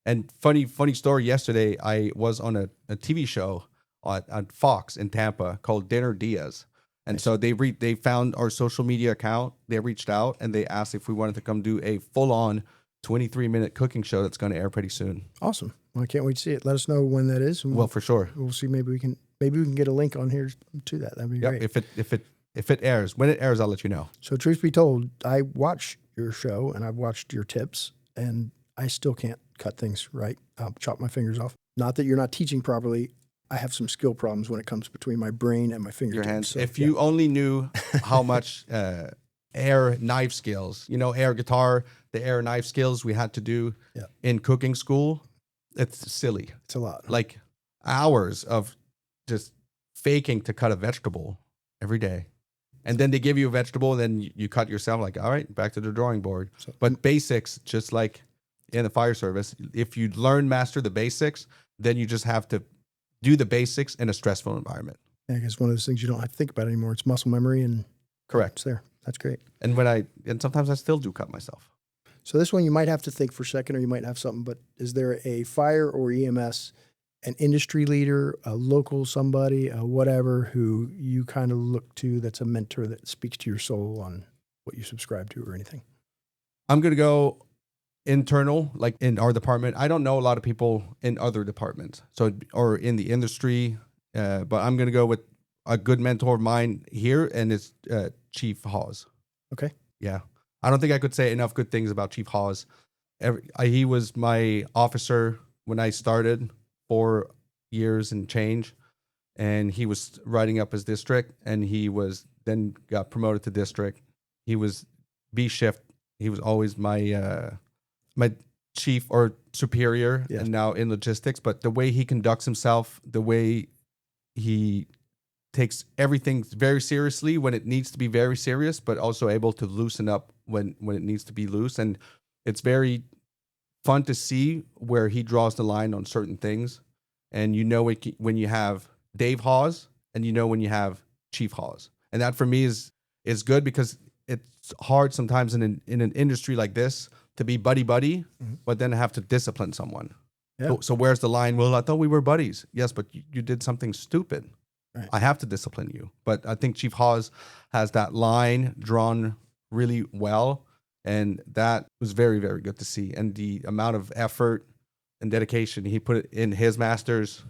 And funny story, yesterday I was on a TV show on Fox in Tampa called Dinner Diaz. And so they found our social media account, they reached out, and they asked if we wanted to come do a full-on 23-minute cooking show that's going to air pretty soon. Awesome. Well, I can't wait to see it. Let us know when that is. Well, for sure. We'll see. Maybe we can get a link on here to that. That'd be great. If it airs, when it airs, I'll let you know. So truth be told, I watch your show and I've watched your tips, and I still can't cut things right. I'll chop my fingers off. Not that you're not teaching properly. I have some skill problems when it comes between my brain and my fingertips. Your hands. So, if you only knew how much air knife skills, air guitar, the air knife skills we had to do in cooking school, it's silly. It's a lot. Like hours of just faking to cut a vegetable every day. And then they give you a vegetable and then you cut yourself, like, all right, back to the drawing board. But basics, just like in the fire service, if you master the basics, then you just have to do the basics in a stressful environment. Yeah, I guess one of those things you don't have to think about anymore. It's muscle memory and correct. It's there. That's great. And sometimes I still do cut myself. So this one you might have to think for a second, or you might have something, but is there a fire or EMS, an industry leader, a local somebody, whatever, who you kind of look to that's a mentor that speaks to your soul on what you subscribe to or anything? I'm going to go internal, like in our department. I don't know a lot of people in other departments, or in the industry, but I'm going to go with a good mentor of mine here, and it's Chief Hawes. Okay. Yeah. I don't think I could say enough good things about Chief Hawes. He was my officer when I started 4 years and change, and he was riding up his district, and he was then got promoted to district. He was B shift. He was always my chief or superior, yes. And now in logistics. But the way he conducts himself, the way he takes everything very seriously when it needs to be very serious, but also able to loosen up when it needs to be loose. And it's very fun to see where he draws the line on certain things. And when you have Dave Hawes, and when you have Chief Hawes. And that for me is good, because it's hard sometimes in an industry like this to be buddy, mm-hmm. but then have to discipline someone. Yeah. So where's the line? Well, I thought we were buddies. Yes, but you did something stupid. Right. I have to discipline you. But I think Chief Hawes has that line drawn really well, and that was very, very good to see. And the amount of effort and dedication he put in his masters,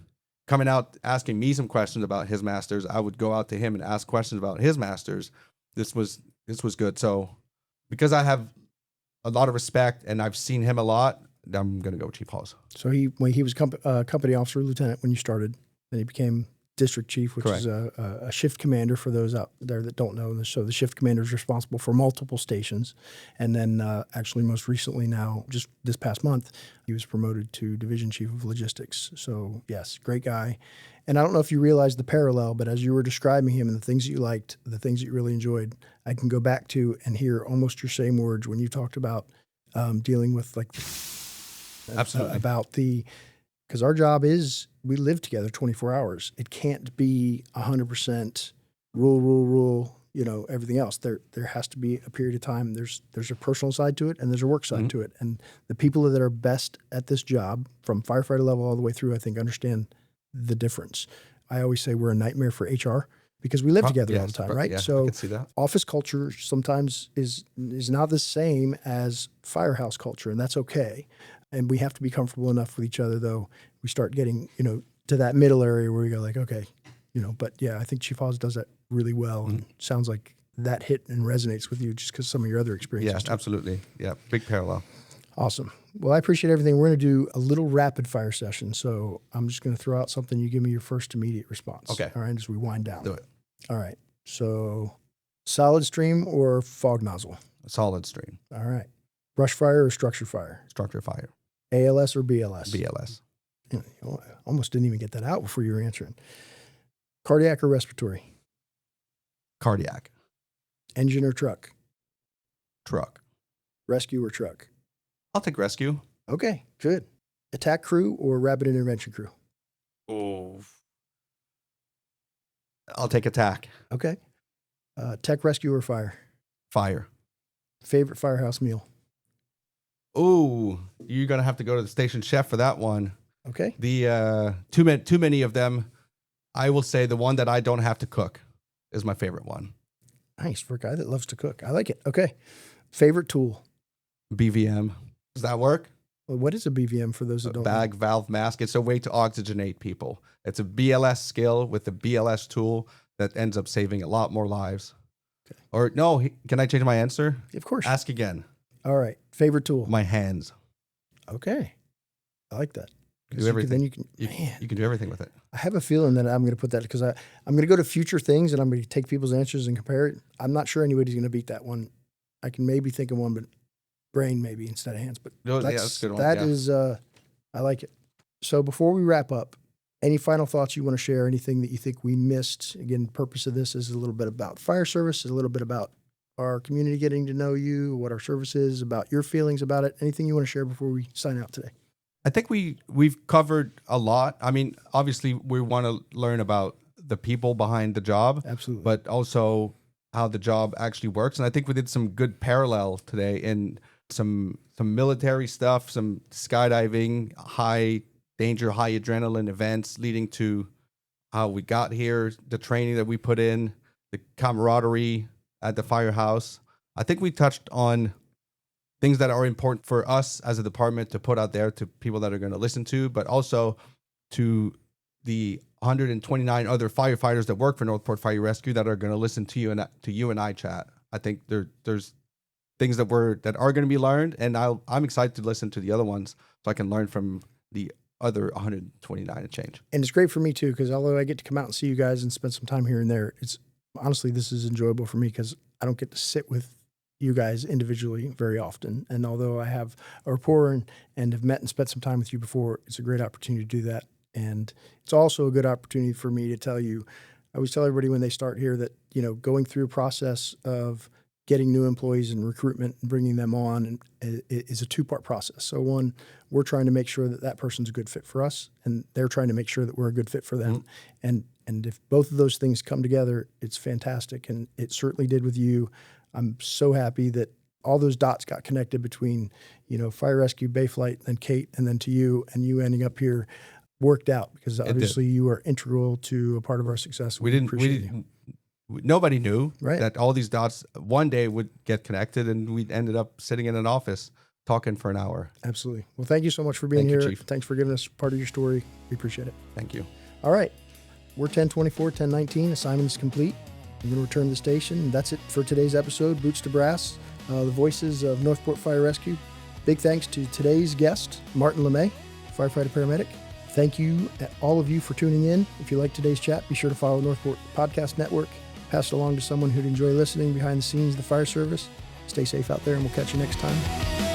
coming out asking me some questions about his masters, I would go out to him and ask questions about his masters. This was good. So because I have a lot of respect and I've seen him a lot, I'm going to go with Chief Hawes. So he was company officer, lieutenant when you started, then he became district chief, which correct. Is a shift commander for those out there that don't know. So the shift commander is responsible for multiple stations. And then actually most recently now, just this past month, he was promoted to division chief of logistics. So yes, great guy. And I don't know if you realize the parallel, but as you were describing him and the things that you liked, the things that you really enjoyed, I can go back to and hear almost your same words when you talked about dealing with like absolutely about the because our job is we live together 24 hours. It can't be 100% rule, everything else. There has to be a period of time. There's a personal side to it and there's a work side to it. And the people that are best at this job from firefighter level all the way through, I think, understand the difference. I always say we're a nightmare for HR because we live together all the time, right? Yeah, so I can see that. Office culture sometimes is not the same as firehouse culture, and that's okay. And we have to be comfortable enough with each other, though. We start getting, to that middle area where we go like, okay, but yeah, I think Chief Hawes does that really well. And sounds like that hit and resonates with you just because some of your other experiences. Yeah, absolutely. Yeah, big parallel. Awesome. Well, I appreciate everything. We're going to do a little rapid fire session. So I'm just going to throw out something. You give me your first immediate response. Okay. All right, as we wind down. Do it. All right. So solid stream or fog nozzle? A solid stream. All right. Brush fire or structure fire? Structure fire. ALS or BLS? BLS. I almost didn't even get that out before you were answering. Cardiac or respiratory? Cardiac. Engine or truck? Truck. Rescue or truck? I'll take rescue. Okay, good. Attack crew or rapid intervention crew? Oh. I'll take attack. Okay. Tech rescue or fire? Fire. Favorite firehouse meal? Oh, you're going to have to go to the station chef for that one. Okay. The too many of them. I will say the one that I don't have to cook is my favorite one. Nice, for a guy that loves to cook. I like it. Okay. Favorite tool? BVM. Does that work? Well, what is a BVM for those that don't know? Bag valve mask. It's a way to oxygenate people. It's a BLS skill with the BLS tool that ends up saving a lot more lives. Okay. Or no, can I change my answer? Of course. Ask again. All right. Favorite tool? My hands. Okay. I like that. Do everything. You can do everything with it. I have a feeling that I'm going to put that because I'm going to go to future things and I'm going to take people's answers and compare it. I'm not sure anybody's going to beat that one. I can maybe think of one, but brain maybe instead of hands. But that's a good one. That is, I like it. So before we wrap up, any final thoughts you want to share? Anything that you think we missed? Again, the purpose of this is a little bit about fire service, is a little bit about our community getting to know you, what our service is, about your feelings about it. Anything you want to share before we sign out today? I think we've covered a lot. I mean, obviously, we want to learn about the people behind the job. Absolutely. But also how the job actually works. And I think we did some good parallel today in some military stuff, some skydiving, high danger, high adrenaline events leading to how we got here, the training that we put in, the camaraderie at the firehouse. I think we touched on things that are important for us as a department to put out there to people that are going to listen to, but also to the 129 other firefighters that work for Northport Fire Rescue that are going to listen to you and I chat. I think there's things that are going to be learned, and I'm excited to listen to the other ones so I can learn from the other 129 and change. And it's great for me too, because although I get to come out and see you guys and spend some time here and there, it's honestly, this is enjoyable for me because I don't get to sit with you guys individually very often. And although I have a rapport and have met and spent some time with you before, it's a great opportunity to do that. And it's also a good opportunity for me to tell you, I always tell everybody when they start here that, going through a process of getting new employees and recruitment and bringing them on is a two-part process. So one, we're trying to make sure that that person's a good fit for us, and they're trying to make sure that we're a good fit for them. Mm-hmm. And if both of those things come together, it's fantastic. And it certainly did with you. I'm so happy that all those dots got connected between, Fire Rescue, Bayflight, and Kate, and then to you, and you ending up here worked out because obviously you are integral to a part of our success. Nobody knew right. that all these dots one day would get connected, and we ended up sitting in an office talking for an hour. Absolutely. Well, thank you so much for being here. Chief. Thanks for giving us part of your story. We appreciate it. Thank you. All right. We're 1024, 1019. Assignment is complete. I'm going to return to the station. That's it for today's episode. Boots to Brass, the voices of Northport Fire Rescue. Big thanks to today's guest, Martin Lemay, firefighter paramedic. Thank you, all of you, for tuning in. If you like today's chat, be sure to follow Northport Podcast Network. Pass it along to someone who'd enjoy listening behind the scenes of the fire service. Stay safe out there, and we'll catch you next time.